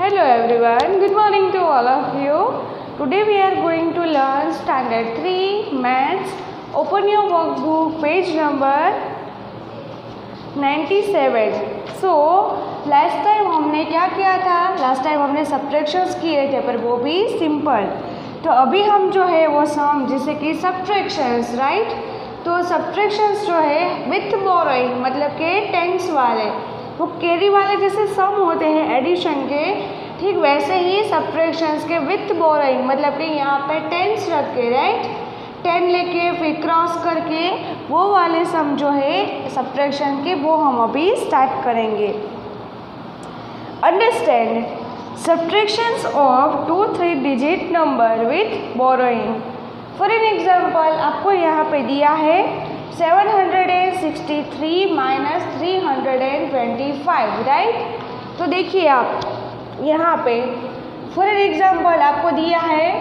Hello everyone, good morning to all of you. Today we are going to learn Standard 3 Maths. Open your workbook, page number 97. So, last time हमने क्या किया था? Last time हमने subtractions किए थे, पर वो भी simple. तो अभी हम जो है वो sum, जैसे कि subtractions, right? तो subtractions जो है with borrowing, मतलब के tens वाले, वो कैरी वाले जैसे सम होते हैं एडिशन के, ठीक वैसे ही सब्ट्रैक्शंस के विथ बोरोइंग, मतलब कि यहाँ पे टेंस रख के, राइट, 10 लेके फिर क्रॉस करके वो वाले सम जो है सब्ट्रैक्शन के, वो हम अभी स्टार्ट करेंगे. Understand subtractions of 2-3 digit number with borrowing. For an example आपको यहाँ पे दिया है 763 माइनस 325, राइट. तो देखिए आप यहाँ पे फॉर एग्जाम्पल आपको दिया है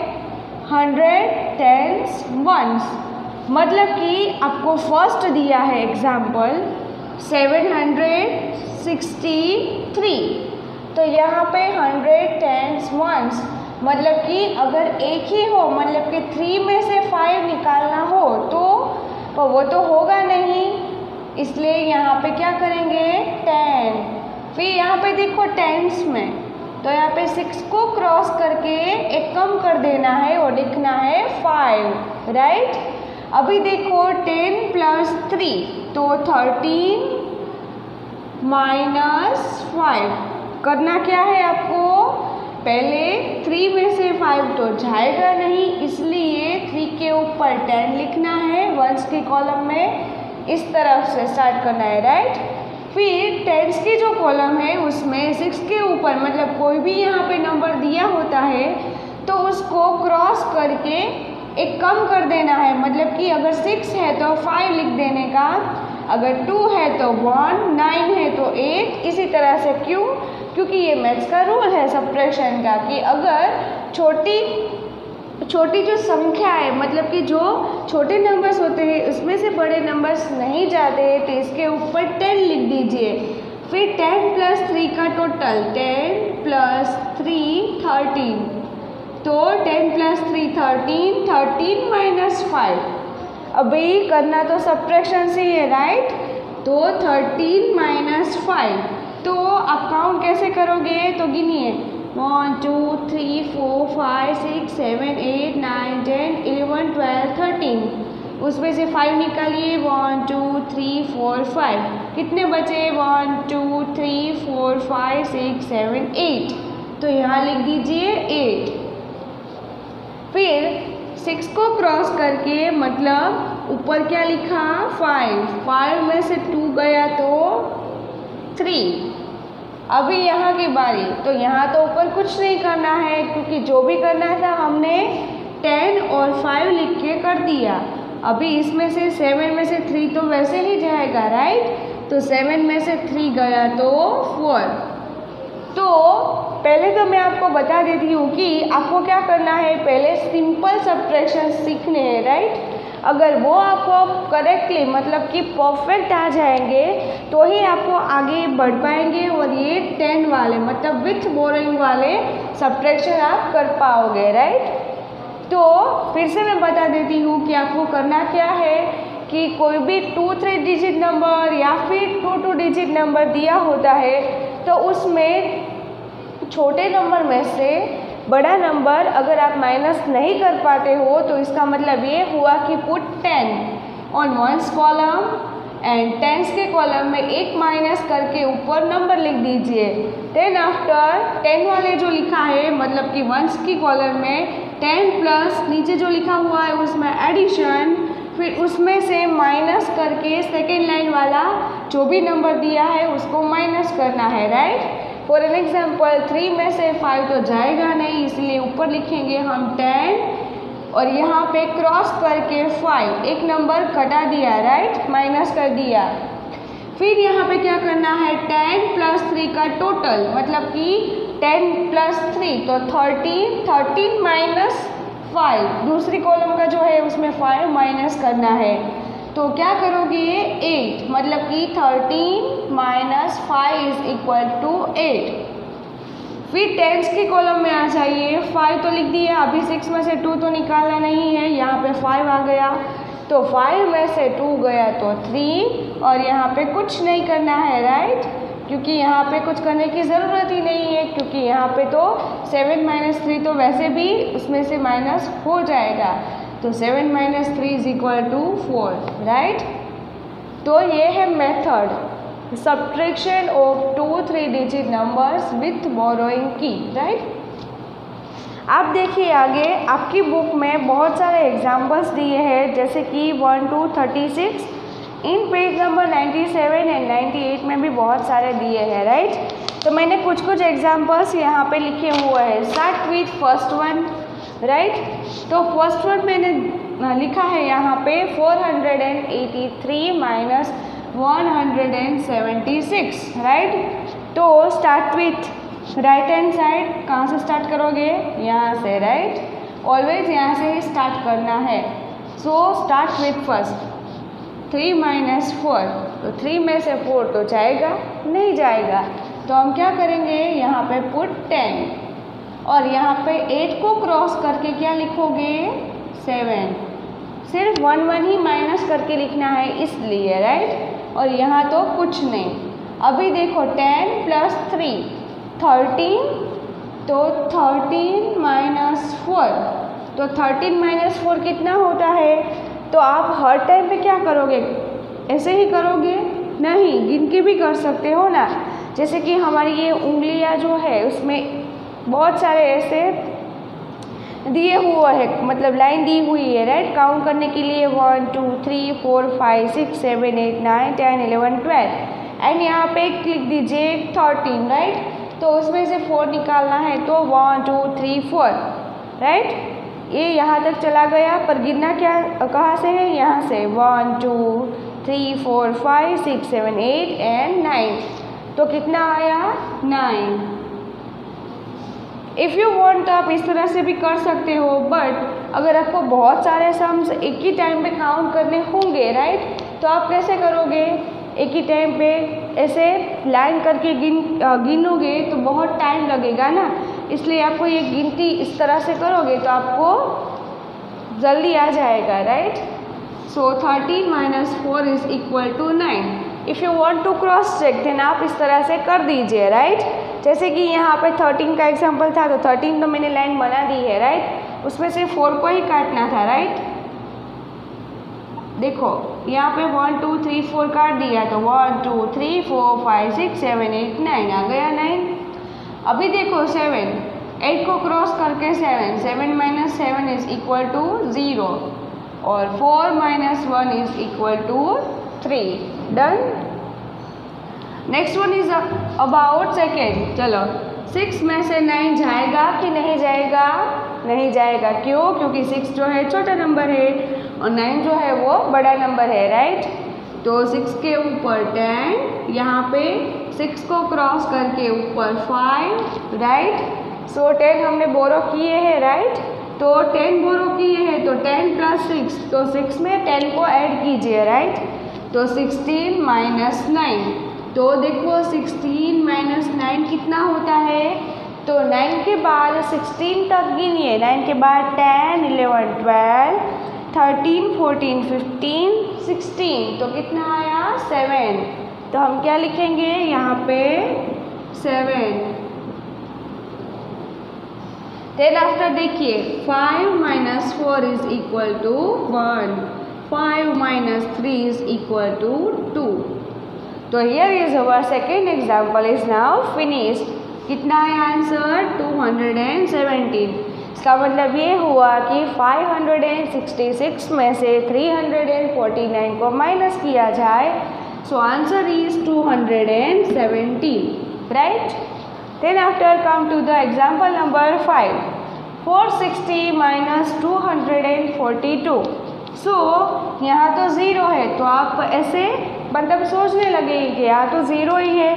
100 टेंस वंस, मतलब कि आपको फर्स्ट दिया है एग्जाम्पल 763, तो यहाँ पे 100 टेंस वंस, मतलब कि अगर एक ही हो, मतलब कि 3 में से 5 निकालना हो तो वो तो होगा नहीं, इसलिए यहाँ पे क्या करेंगे 10. फिर यहाँ पे देखो टेंस में, तो यहाँ पे 6 को क्रॉस करके एक कम कर देना है और लिखना है 5, राइट. अभी देखो 10 प्लस 3, तो 13 माइनस 5. करना क्या है आपको, पहले 3 में से 5 तो जाएगा नहीं, इसलिए 3 के ऊपर 10 लिखना है वंस के कॉलम में, इस तरफ से स्टार्ट करना है, राइट. फिर टेंस की जो कॉलम है उसमें 6 के ऊपर, मतलब कोई भी यहाँ पे नंबर दिया होता है तो उसको क्रॉस करके एक कम कर देना है, मतलब कि अगर 6 है तो 5 लिख देने का, अगर 2 है तो 1, 9 है तो 8, इसी तरह से. क्योंकि ये मैथ्स का रूल है सब्ट्रैक्शन का कि अगर छोटी जो संख्या है, मतलब कि जो छोटे नंबर्स होते हैं उसमें से बड़े नंबर्स नहीं जाते तो इसके ऊपर 10 लिख दीजिए. फिर 10 प्लस 3 का टोटल 10 प्लस 3 13, तो 10 प्लस 3 13, 13 माइनस 5. अभी करना तो सब्ट्रैक्शन से है, राइट. तो 13 माइनस 5, तो आप काउंट कैसे करोगे, तो गिनिए 1 2 3 4 5 6 7 8 9 10 11 12 13, उसमें से 5 निकालिए 1 2 3 4 5, कितने बचे 1 2 3 4 5 6 7 8, तो यहाँ लिख दीजिए 8. फिर 6 को क्रॉस करके, मतलब ऊपर क्या लिखा 5 में से 2 गया तो 3. अभी यहाँ की बारी, तो यहाँ तो ऊपर कुछ नहीं करना है क्योंकि जो भी करना था हमने 10 और 5 लिख के कर दिया. अभी इसमें से 7 में से 3 तो वैसे ही जाएगा, राइट. तो 7 में से 3 गया तो 4. तो पहले तो मैं आपको बता देती हूँ कि आपको क्या करना है, पहले सिंपल सब्ट्रैक्शन सीखने हैं, राइट. अगर वो आपको करेक्टली, मतलब कि परफेक्ट आ जाएंगे तो ही आपको आगे बढ़ पाएंगे और ये 10 वाले, मतलब विथ बोरोइंग वाले सब्ट्रैक्शन आप कर पाओगे, राइट. तो फिर से मैं बता देती हूँ कि आपको करना क्या है कि कोई भी 2-3 डिजिट नंबर या फिर 2-2 डिजिट नंबर दिया होता है तो उसमें छोटे नंबर में से बड़ा नंबर अगर आप माइनस नहीं कर पाते हो तो इसका मतलब ये हुआ कि put 10 on ones column and tens के कॉलम में एक माइनस करके ऊपर नंबर लिख दीजिए. देन आफ्टर 10 वाले जो लिखा है, मतलब कि वंस की कॉलम में 10 प्लस नीचे जो लिखा हुआ है उसमें एडिशन, फिर उसमें से माइनस करके सेकेंड लाइन वाला जो भी नंबर दिया है उसको माइनस करना है, राइट. फॉर एन एग्जाम्पल 3 में से 5 तो जाएगा नहीं, इसलिए ऊपर लिखेंगे हम 10 और यहाँ पे क्रॉस करके 5, एक नंबर कटा दिया, राइट, माइनस कर दिया. फिर यहाँ पे क्या करना है 10 प्लस 3 का टोटल, मतलब कि 10 प्लस 3 तो 13 माइनस 5, दूसरी कॉलम का जो है उसमें 5 माइनस करना है. तो क्या करोगे 8, मतलब कि 13 माइनस 5 इज इक्वल टू 8. फिर टेंस के कॉलम में आ जाइए, 5 तो लिख दिया, अभी 6 में से 2 तो निकालना नहीं है, यहाँ पे 5 आ गया, तो 5 में से 2 गया तो 3, और यहाँ पे कुछ नहीं करना है, राइट, क्योंकि यहाँ पे कुछ करने की ज़रूरत ही नहीं है, क्योंकि यहाँ पे तो 7 माइनस 3 तो वैसे भी उसमें से माइनस हो जाएगा, तो 7 minus 3 is equal to 4, right. तो ये है method subtraction of 2 3 digit numbers with borrowing की, राइट। आप देखिए आगे आपकी बुक में बहुत सारे एग्जाम्पल्स दिए हैं, जैसे कि 1 to 36 in page number 97 and 98 में भी बहुत सारे दिए हैं, राइट। तो मैंने कुछ एग्जाम्पल्स यहाँ पे लिखे हुए हैं। Start with first one, right. तो फर्स्ट वन मैंने लिखा है यहाँ पे 483 माइनस 176, राइट। तो start with right hand side, कहाँ से स्टार्ट करोगे, यहाँ से, राइट। ऑलवेज यहाँ से ही स्टार्ट करना है। सो स्टार्ट विथ फर्स्ट 3 माइनस 4, तो 3 में से 4 तो जाएगा नहीं जाएगा, तो हम क्या करेंगे, यहाँ पे पुट 10 और यहाँ पे 8 को क्रॉस करके क्या लिखोगे 7, सिर्फ 1 1 ही माइनस करके लिखना है इसलिए, राइट। और यहाँ तो कुछ नहीं। अभी देखो 10 प्लस 3 13, तो 13 माइनस 4, तो 13 माइनस 4 कितना होता है। तो आप हर टाइम पे क्या करोगे, ऐसे ही करोगे, नहीं गिन के भी कर सकते हो ना। जैसे कि हमारी ये उंगलियां जो है उसमें बहुत सारे ऐसे दिए हुए हैं, मतलब लाइन दी हुई है, राइट। काउंट करने के लिए 1 2 3 4 5 6 7 8 9 10 11 12 एंड यहाँ पे लिख दीजिए 13, राइट। तो उसमें से 4 निकालना है, तो 1 2 3 4, राइट। ये यहाँ तक चला गया, पर गिनना क्या कहाँ से है, यहाँ से 1 2 3 4 5 6 7 8 एंड 9, तो कितना आया 9। इफ़ यू वांट तो आप इस तरह से भी कर सकते हो, बट अगर आपको बहुत सारे सम्स एक ही टाइम पे काउंट करने होंगे, राइट, तो आप कैसे करोगे, एक ही टाइम पे ऐसे लाइन करके गिनोगे तो बहुत टाइम लगेगा ना, इसलिए आपको ये गिनती इस तरह से करोगे तो आपको जल्दी आ जाएगा, right. So 13 minus 4 is equal to 9। If you want to cross check then आप इस तरह से कर दीजिए, राइट। जैसे कि यहाँ पे 13 का एग्जाम्पल था, तो 13 तो मैंने लाइन बना दी है, राइट। उसमें से 4 को ही काटना था, राइट। देखो यहाँ पे 1 2 3 4 काट दिया, तो 1 2 3 4 5 6 7 8 9 आ गया 9। अभी देखो 7, 8 को क्रॉस करके 7, 7 माइनस 7 इज इक्वल टू 0 और 4 minus 1 is equal to 3। Done. Next one is about second. चलो 6 में से 9 जाएगा कि नहीं जाएगा, नहीं जाएगा। क्यों, क्योंकि 6 जो है छोटा नंबर है और 9 जो है वो बड़ा नंबर है, राइट। तो 6 के ऊपर 10, यहाँ पे 6 को क्रॉस करके ऊपर 5, राइट। सो 10 हमने बोरो किए हैं, राइट। तो 10 बोरो किए हैं, तो 10 प्लस 6, तो 6 में 10 को ऐड कीजिए, राइट। तो 16 माइनस 9, तो देखो 16 माइनस 9 कितना होता है, तो 9 के बाद 16 तक गिनिए, 9 के बाद 10 11 12 13 14 15 16, तो कितना आया 7। तो हम क्या लिखेंगे यहाँ पे 7। देन आफ्टर देखिए 5 minus 4 is equal to 1, 5 minus 3 is equal to 2। तो here is our second example is now finished. कितना है आंसर 217। इसका मतलब ये हुआ कि 566 में से 349 को माइनस किया जाए, so answer is 217, right. Then after come to the example number 5, 460 minus 242। So यहाँ तो 0 है, तो आप ऐसे मतलब सोचने लगे कि यहाँ तो 0 ही है,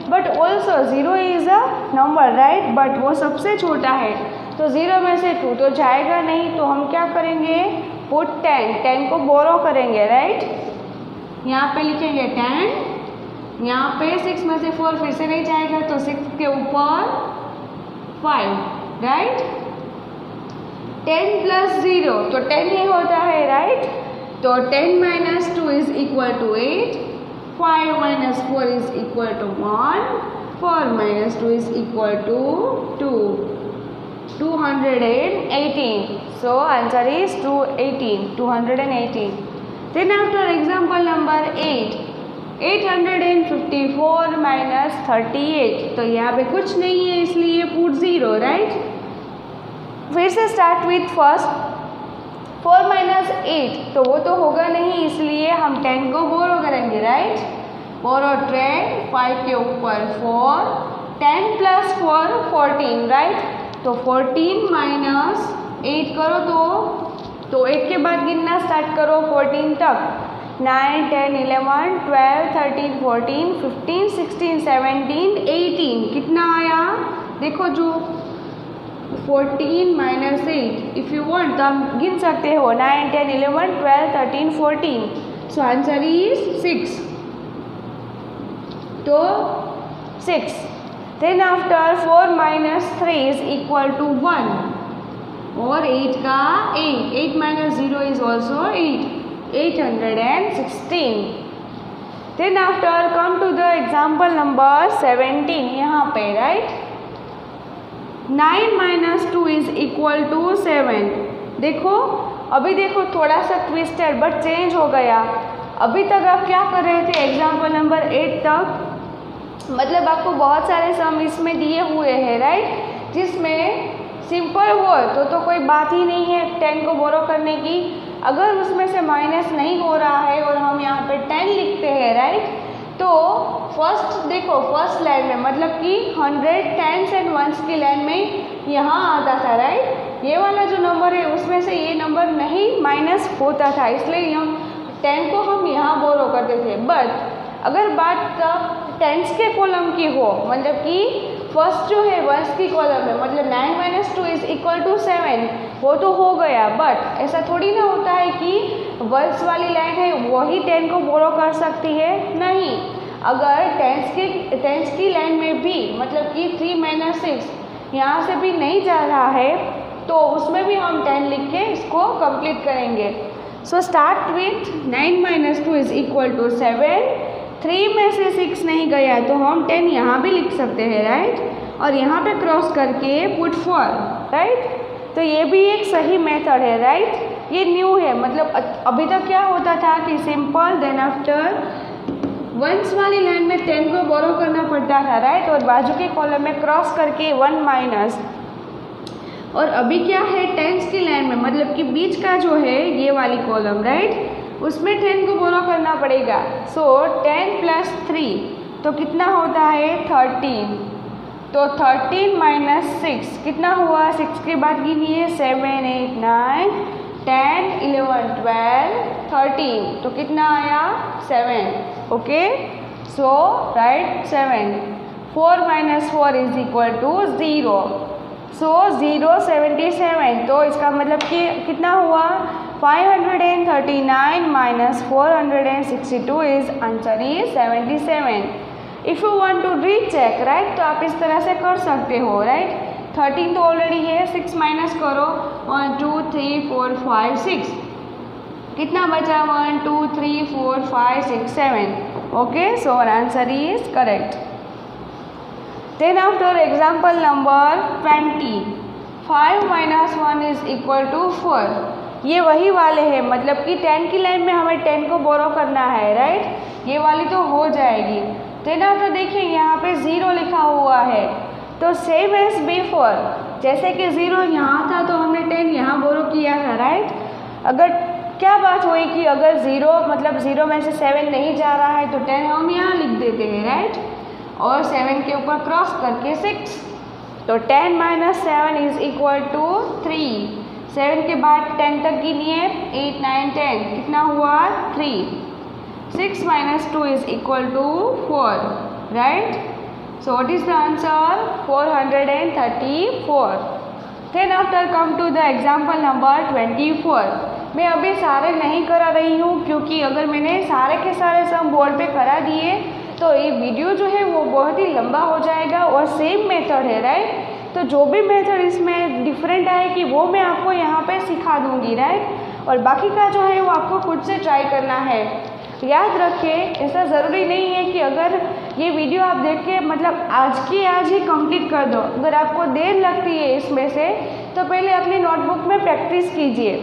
but also 0 is a number, right, but वो सबसे छोटा है, तो 0 में से 2 तो जाएगा नहीं, तो हम क्या करेंगे पुट 10, 10 को बोरो करेंगे, राइट। यहाँ पे लिखेंगे 10, यहाँ पे 6 में से 4 फिर से नहीं जाएगा, तो 6 के ऊपर 5 राइट। 10 प्लस 0 तो 10 ही होता है राइट। तो 10 minus 2 is equal to 8, 5 minus 4 is equal to 1, 4 minus 2 is equal to 2, 218. So answer is 218. Then after example number 8, 854 minus 38, तो यहाँ पे कुछ नहीं है इसलिए put 0 राइट। फिर से start with first 4 minus 8, तो वो तो होगा नहीं इसलिए हम 10 को बोरो करेंगे राइट। बोरो 10, 5 के ऊपर 4, 10 प्लस 4 14 राइट। तो 14 माइनस 8 करो तो 8 के बाद गिनना स्टार्ट करो 14 तक। 9, 10, 11, 12, 13, 14, 15, 16, 17, 18 कितना आया देखो जो 14 माइनस 8 इफ़ यू वांट तो हम गिन सकते हो 9, 10, 11, 12, 13, 14। So answer is 6। तो 6। Then after 4 minus 3 is equal to 1 और 8 का 8 minus 0 is also 8, 816। Then after come to the example number 17 यहाँ पे right. 9 minus 2 is equal to 7। देखो अभी देखो थोड़ा सा ट्विस्ट है बट चेंज हो गया। अभी तक आप क्या कर रहे थे एग्जाम्पल नंबर 8 तक, मतलब आपको बहुत सारे सम इसमें दिए हुए हैं राइट, जिसमें सिंपल हो तो कोई बात ही नहीं है 10 को बोरो करने की। अगर उसमें से माइनस नहीं हो रहा है और हम यहाँ पे 10 लिखते हैं राइट, तो फर्स्ट देखो फर्स्ट लाइन में मतलब कि 100 10s एंड 1s की लाइन में यहाँ आता था राइट। ये वाला जो नंबर है उसमें से ये नंबर नहीं माइनस होता था, इसलिए हम 10 को हम यहाँ बोरो करते थे। बट अगर बात टेंस के कॉलम की हो मतलब कि फर्स्ट जो है वंस की कॉलम है, मतलब 9 माइनस 2 इज इक्वल टू 7, वो तो हो गया। बट ऐसा थोड़ी ना होता है कि वंस वाली लाइन है वही 10 को बोरो कर सकती है, नहीं। अगर टेंस की लाइन में भी मतलब कि 3 माइनस 6 यहाँ से भी नहीं जा रहा है तो उसमें भी हम 10 लिख के इसको कंप्लीट करेंगे। So start with 9 minus 2 is equal to 7, 3 में से 6 नहीं गया तो हम 10 यहाँ भी लिख सकते हैं राइट, और यहाँ पे क्रॉस करके पुट 4 राइट। तो ये भी एक सही मेथड है राइट, ये न्यू है। मतलब अभी तक क्या होता था कि सिंपल देन आफ्टर वंस वाली लाइन में 10 को बोरो करना पड़ता था राइट, और बाजू के कॉलम में क्रॉस करके 1 माइनस। और अभी क्या है टेंस की लाइन में मतलब कि बीच का जो है ये वाली कॉलम राइट, उसमें 10 को बोरो करना पड़ेगा। सो 10 प्लस 3 तो कितना होता है 13। तो 13 माइनस 6 कितना हुआ, 6 के बाद गिनिए 7, 8, 9, 10, 11, 12, 13 तो कितना आया 7। Okay so right 7। 4 minus 4 is equal to 0। So 0 77 तो इसका मतलब कि कितना हुआ 539 minus 462 is answer is 77। If you want to recheck right तो आप इस तरह से कर सकते हो राइट। 13 तो ऑलरेडी है, 6 माइनस करो 1 2 3 4 5 6 कितना बचा 1 2 3 4 5 6 7। Okay so answer is correct. Then after example number 20, 5 minus 1 is equal to 4। ये वही वाले हैं मतलब कि 10 की लाइन में हमें 10 को बोरो करना है राइट, ये वाली तो हो जाएगी। Then after देखिए यहाँ पे 0 लिखा हुआ है तो सेम एज बिफोर, जैसे कि 0 यहाँ था तो हमने 10 यहाँ बोरो किया था राइट। अगर क्या बात हुई कि अगर 0 मतलब 0 में से 7 नहीं जा रहा है तो 10 हम यहाँ लिख देते हैं राइट, और 7 के ऊपर क्रॉस करके 6 तो 10 माइनस 7 इज इक्वल टू 3। 7 के बाद 10 तक गिनिए 8 9 10 कितना हुआ 3। 6 minus 2 is equal to 4 right. So what is the answer 434। Then after come to the example number 24। मैं अभी सारे नहीं करा रही हूँ क्योंकि अगर मैंने सारे के सारे सम बोर्ड पे करा दिए तो ये वीडियो जो है वो बहुत ही लंबा हो जाएगा, और सेम मेथड है राइट। तो जो भी मेथड इसमें डिफरेंट आएगी वो मैं आपको यहाँ पे सिखा दूँगी, राइट। और बाकी का जो है वो आपको खुद से ट्राई करना है। याद रखिए, ऐसा ज़रूरी नहीं है कि अगर ये वीडियो आप देख के मतलब आज ही कंप्लीट कर दो। अगर आपको देर लगती है इसमें से तो पहले अपनी नोटबुक में प्रैक्टिस कीजिए,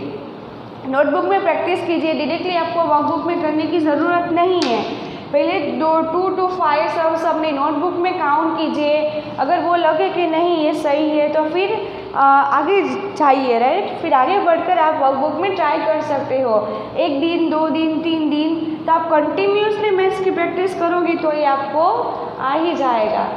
नोटबुक में प्रैक्टिस कीजिए। डायरेक्टली आपको वर्कबुक में करने की ज़रूरत नहीं है। पहले 2 to 5 सब अपनी नोटबुक में काउंट कीजिए। अगर वो लगे कि नहीं ये सही है तो फिर आगे जाइए, राइट। फिर आगे बढ़कर आप वर्कबुक में ट्राई कर सकते हो। 1 दिन, 2 दिन, 3 दिन, तो आप कंटिन्यूसली मैथ्स की प्रैक्टिस करोगी तो ये आपको आ ही जाएगा।